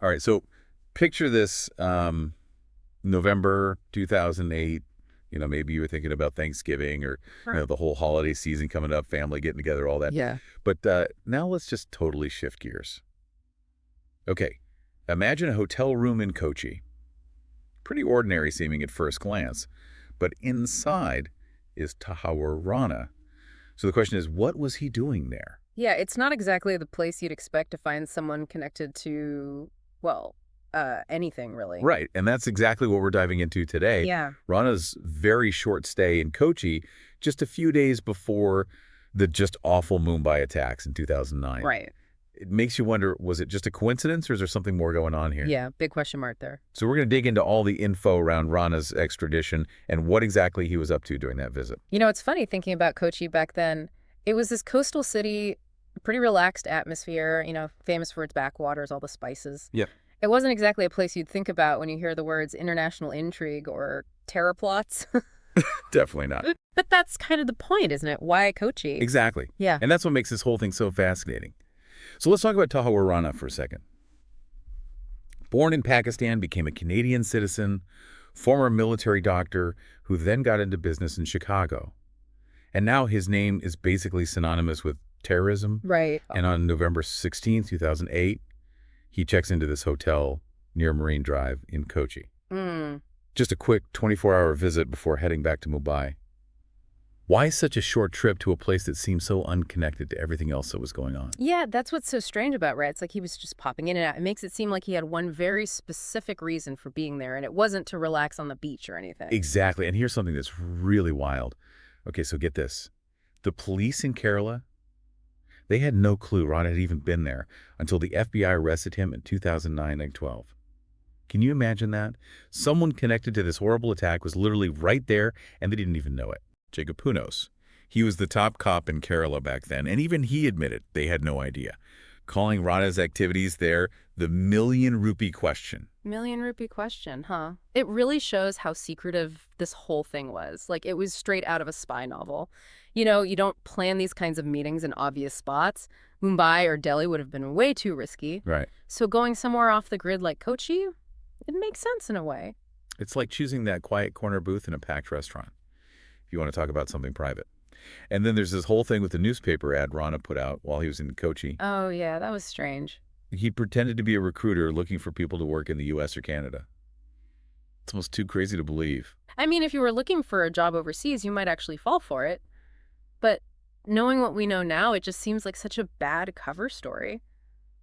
All right, so picture this November 2008. Maybe you were thinking about Thanksgiving or Right. the whole holiday season coming up, family getting together, all that. Yeah. But now let's just totally shift gears. Okay, imagine a hotel room in Kochi. Pretty ordinary seeming at first glance, but inside is Tahawwur Rana. So the question is, what was he doing there? Yeah, it's not exactly the place you'd expect to find someone connected to, well, anything really. Right, and that's exactly what we're diving into today. Yeah. Rana's very short stay in Kochi, just a few days before the just awful Mumbai attacks in 2009. Right. It makes you wonder, was it just a coincidence or is there something more going on here? Yeah, big question mark there. So we're going to dig into all the info around Rana's extradition and what exactly he was up to during that visit. It's funny thinking about Kochi back then. It was this coastal city, pretty relaxed atmosphere, famous for its backwaters, all the spices. Yep. It wasn't exactly a place you'd think about when you hear the words international intrigue or terror plots. Definitely not. But that's kind of the point, isn't it? Why Kochi? Exactly. Yeah. And that's what makes this whole thing so fascinating. So let's talk about Tahawwur Rana for a second. Born in Pakistan, became a Canadian citizen, former military doctor who then got into business in Chicago. And now his name is basically synonymous with terrorism. Right. And on November 16th, 2008, he checks into this hotel near Marine Drive in Kochi. Mm. Just a quick 24-hour visit before heading back to Mumbai. Why such a short trip to a place that seems so unconnected to everything else that was going on? Yeah, that's what's so strange about Red. It's like he was just popping in and out. It makes it seem like he had one very specific reason for being there, and it wasn't to relax on the beach or anything. Exactly. And here's something that's really wild. Okay, so get this. The police in Kerala, they had no clue Ron had even been there until the FBI arrested him in 2009 and 12. Can you imagine that? Someone connected to this horrible attack was literally right there, and they didn't even know it. Jacob Punos. He was the top cop in Kerala back then, and even he admitted they had no idea, calling Rana's activities there the million rupee question. Million rupee question, huh? It really shows how secretive this whole thing was. Like, it was straight out of a spy novel. You don't plan these kinds of meetings in obvious spots. Mumbai or Delhi would have been way too risky. Right. So going somewhere off the grid like Kochi, it makes sense in a way. It's like choosing that quiet corner booth in a packed restaurant, if you want to talk about something private. And then there's this whole thing with the newspaper ad Rana put out while he was in Kochi. Oh, yeah, that was strange. He pretended to be a recruiter looking for people to work in the U.S. or Canada. It's almost too crazy to believe. I mean, if you were looking for a job overseas, you might actually fall for it. But knowing what we know now, it just seems like such a bad cover story.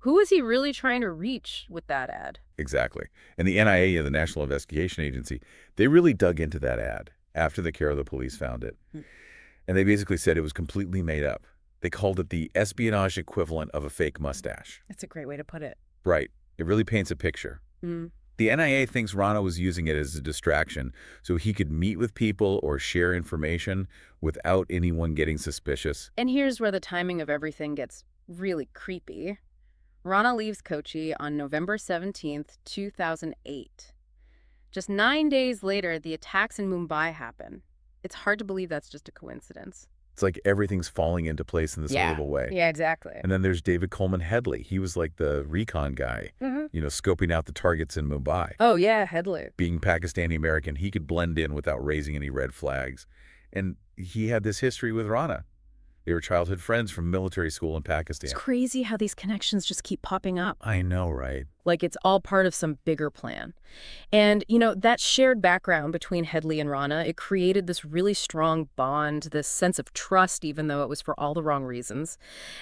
Who is he really trying to reach with that ad? Exactly. And the NIA, the National Investigation Agency, they really dug into that ad after the Kerala police found it. And they basically said it was completely made up. They called it the espionage equivalent of a fake mustache. That's a great way to put it. Right. It really paints a picture. Mm. The NIA thinks Rana was using it as a distraction so he could meet with people or share information without anyone getting suspicious. And here's where the timing of everything gets really creepy. Rana leaves Kochi on November 17th, 2008. Just 9 days later, the attacks in Mumbai happen. It's hard to believe that's just a coincidence. It's like everything's falling into place in this horrible way. Yeah, exactly. And then there's David Coleman Headley. He was like the recon guy, scoping out the targets in Mumbai. Oh, yeah, Headley. Being Pakistani-American, he could blend in without raising any red flags. And he had this history with Rana. They were childhood friends from military school in Pakistan. It's crazy how these connections just keep popping up. I know, right? Like it's all part of some bigger plan. And, that shared background between Headley and Rana, it created this really strong bond, this sense of trust, even though it was for all the wrong reasons.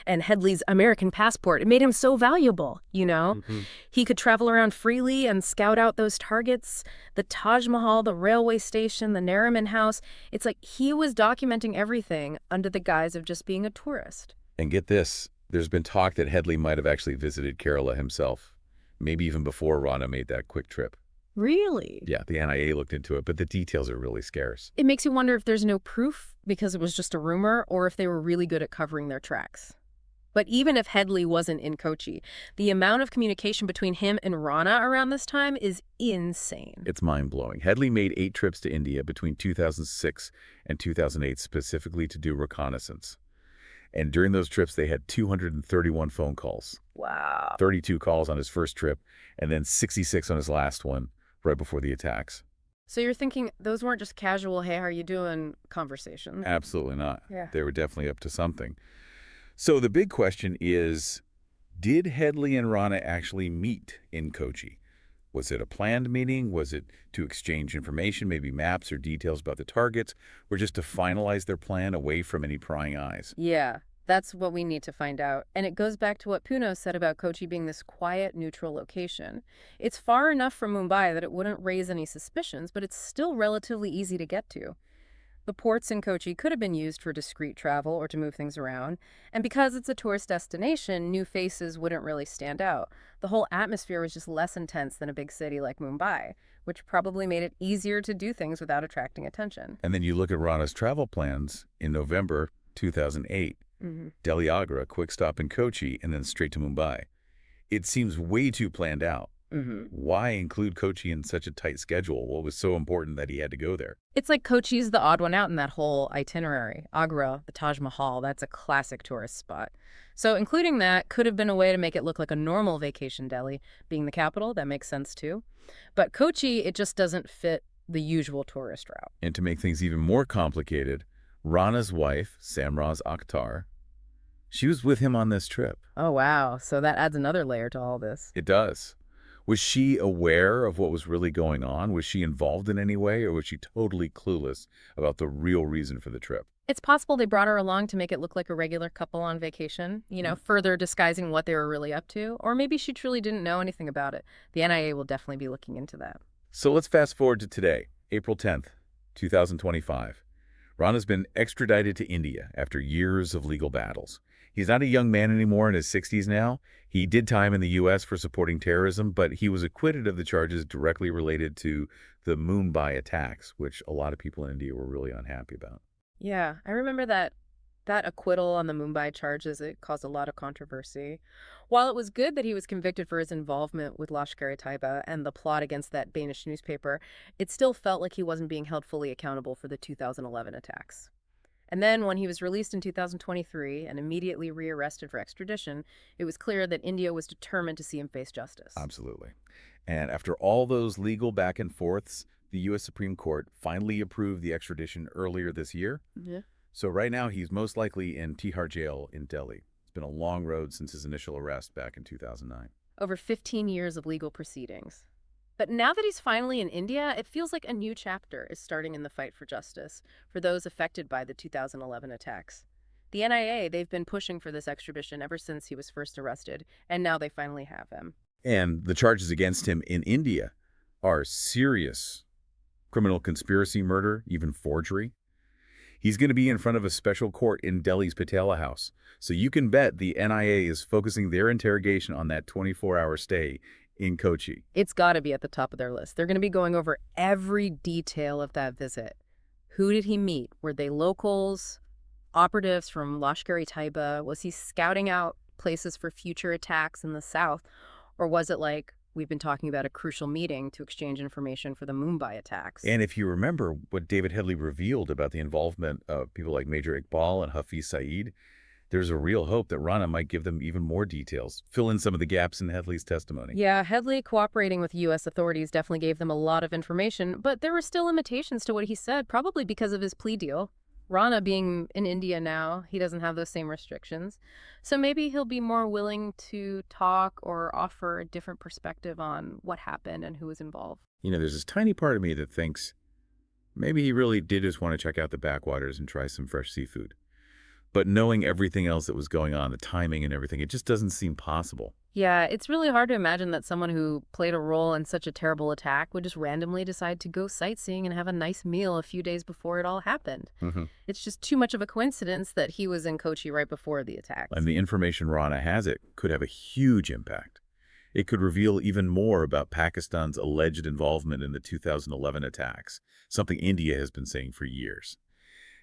And Headley's American passport, it made him so valuable, He could travel around freely and scout out those targets. The Taj Mahal, the railway station, the Nariman House. It's like he was documenting everything under the guise of just being a tourist. And get this, there's been talk that Headley might have actually visited Kerala himself. Maybe even before Rana made that quick trip. Really? Yeah, the NIA looked into it, but the details are really scarce. It makes you wonder if there's no proof because it was just a rumor or if they were really good at covering their tracks. But even if Headley wasn't in Kochi, the amount of communication between him and Rana around this time is insane. It's mind-blowing. Headley made 8 trips to India between 2006 and 2008 specifically to do reconnaissance. And during those trips, they had 231 phone calls, Wow. 32 calls on his first trip, and then 66 on his last one right before the attacks. So you're thinking those weren't just casual, hey, how are you doing conversations? Absolutely not. Yeah. They were definitely up to something. So the big question is, did Headley and Rana actually meet in Kochi? Was it a planned meeting? Was it to exchange information, maybe maps or details about the targets, or just to finalize their plan away from any prying eyes? Yeah, that's what we need to find out. And it goes back to what Puno said about Kochi being this quiet, neutral location. It's far enough from Mumbai that it wouldn't raise any suspicions, but it's still relatively easy to get to. The ports in Kochi could have been used for discreet travel or to move things around, and because it's a tourist destination, new faces wouldn't really stand out. The whole atmosphere was just less intense than a big city like Mumbai, which probably made it easier to do things without attracting attention. And then you look at Rana's travel plans in November 2008. Delhi Agra, quick stop in Kochi, and then straight to Mumbai. It seems way too planned out. Why include Kochi in such a tight schedule? What was so important that he had to go there? It's like Kochi's the odd one out in that whole itinerary. Agra, the Taj Mahal, that's a classic tourist spot. So including that could have been a way to make it look like a normal vacation Delhi. Being the capital, that makes sense too. But Kochi, it just doesn't fit the usual tourist route. And to make things even more complicated, Rana's wife, Samraz Akhtar, she was with him on this trip. Oh, wow. So that adds another layer to all this. It does. Was she aware of what was really going on? Was she involved in any way, or was she totally clueless about the real reason for the trip? It's possible they brought her along to make it look like a regular couple on vacation, further disguising what they were really up to. Or maybe she truly didn't know anything about it. The NIA will definitely be looking into that. So let's fast forward to today, April 10th, 2025. Rana's been extradited to India after years of legal battles. He's not a young man anymore, in his 60s now. He did time in the U.S. for supporting terrorism, but he was acquitted of the charges directly related to the Mumbai attacks, which a lot of people in India were really unhappy about. Yeah, I remember that acquittal on the Mumbai charges. It caused a lot of controversy. While it was good that he was convicted for his involvement with Lashkar-e-Taiba and the plot against that Danish newspaper, it still felt like he wasn't being held fully accountable for the 2011 attacks. And then when he was released in 2023 and immediately rearrested for extradition, it was clear that India was determined to see him face justice. Absolutely. And after all those legal back and forths, the U.S. Supreme Court finally approved the extradition earlier this year. Yeah. So right now he's most likely in Tihar jail in Delhi. It's been a long road since his initial arrest back in 2009. Over 15 years of legal proceedings. But now that he's finally in India, it feels like a new chapter is starting in the fight for justice for those affected by the 2011 attacks. The NIA, they've been pushing for this extradition ever since he was first arrested, and now they finally have him. And the charges against him in India are serious: criminal conspiracy, murder, even forgery. He's going to be in front of a special court in Delhi's Patala House. So you can bet the NIA is focusing their interrogation on that 24-hour stay in Kochi. It's got to be at the top of their list. They're going to be going over every detail of that visit. Who did he meet? Were they locals, operatives from Lashkar-e-Taiba? Was he scouting out places for future attacks in the south? Or was it like we've been talking about a crucial meeting to exchange information for the Mumbai attacks? And if you remember what David Headley revealed about the involvement of people like Major Iqbal and Hafiz Saeed, there's a real hope that Rana might give them even more details, fill in some of the gaps in Headley's testimony. Yeah, Headley cooperating with U.S. authorities definitely gave them a lot of information, but there were still limitations to what he said, probably because of his plea deal. Rana being in India now, he doesn't have those same restrictions. So maybe he'll be more willing to talk or offer a different perspective on what happened and who was involved. There's this tiny part of me that thinks maybe he really did just want to check out the backwaters and try some fresh seafood. But knowing everything else that was going on, the timing and everything, it just doesn't seem possible. Yeah, it's really hard to imagine that someone who played a role in such a terrible attack would just randomly decide to go sightseeing and have a nice meal a few days before it all happened. It's just too much of a coincidence that he was in Kochi right before the attacks. And the information Rana has, it could have a huge impact. It could reveal even more about Pakistan's alleged involvement in the 2011 attacks, something India has been saying for years.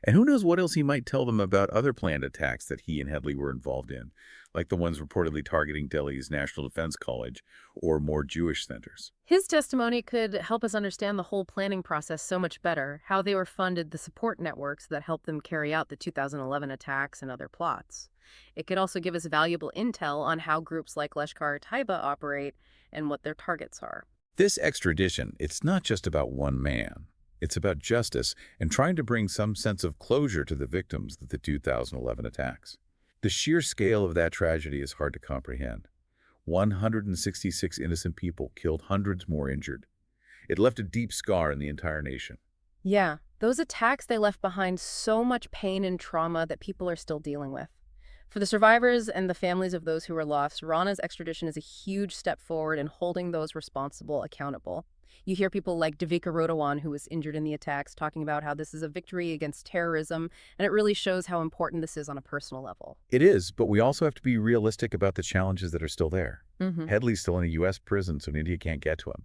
And who knows what else he might tell them about other planned attacks that he and Headley were involved in, like the ones reportedly targeting Delhi's National Defense College or more Jewish centers. His testimony could help us understand the whole planning process so much better, how they were funded, the support networks that helped them carry out the 2011 attacks and other plots. It could also give us valuable intel on how groups like Lashkar-e-Taiba operate and what their targets are. This extradition, it's not just about one man. It's about justice and trying to bring some sense of closure to the victims of the 2011 attacks. The sheer scale of that tragedy is hard to comprehend. 166 innocent people killed, hundreds more injured. It left a deep scar in the entire nation. Yeah, those attacks, they left behind so much pain and trauma that people are still dealing with. For the survivors and the families of those who were lost, Rana's extradition is a huge step forward in holding those responsible accountable. You hear people like Devika Rodawan, who was injured in the attacks, talking about how this is a victory against terrorism, and it really shows how important this is on a personal level. It is, but we also have to be realistic about the challenges that are still there. Mm-hmm. Headley's still in a U.S. prison, so India can't get to him.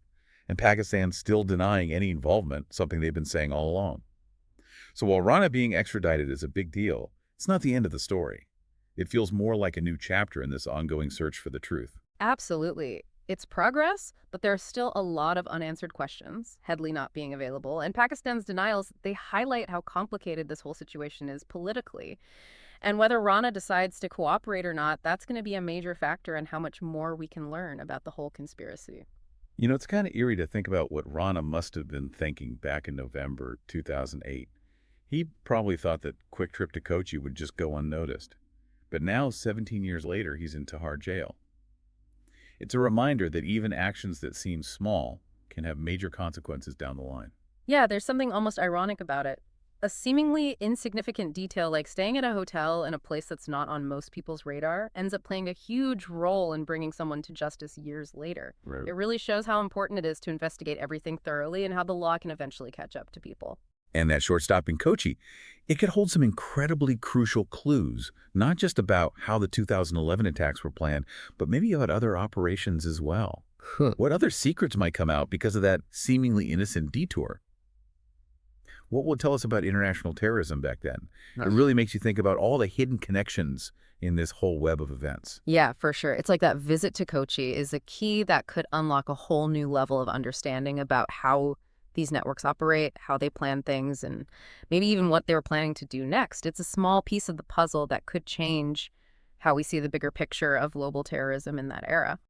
And Pakistan's still denying any involvement, something they've been saying all along. So while Rana being extradited is a big deal, it's not the end of the story. It feels more like a new chapter in this ongoing search for the truth. Absolutely. It's progress, but there are still a lot of unanswered questions, Headley not being available, and Pakistan's denials, they highlight how complicated this whole situation is politically. And whether Rana decides to cooperate or not, that's going to be a major factor in how much more we can learn about the whole conspiracy. You know, it's kind of eerie to think about what Rana must have been thinking back in November 2008. He probably thought that quick trip to Kochi would just go unnoticed. But now, 17 years later, he's in Tahawwur jail. It's a reminder that even actions that seem small can have major consequences down the line. Yeah, there's something almost ironic about it. A seemingly insignificant detail like staying at a hotel in a place that's not on most people's radar ends up playing a huge role in bringing someone to justice years later. Right. It really shows how important it is to investigate everything thoroughly and how the law can eventually catch up to people. And that short stop in Kochi, it could hold some incredibly crucial clues, not just about how the 2011 attacks were planned, but maybe about other operations as well. What other secrets might come out because of that seemingly innocent detour? What will it tell us about international terrorism back then? It really makes you think about all the hidden connections in this whole web of events. Yeah, for sure. It's like that visit to Kochi is a key that could unlock a whole new level of understanding about how these networks operate, how they plan things, and maybe even what they were planning to do next. It's a small piece of the puzzle that could change how we see the bigger picture of global terrorism in that era.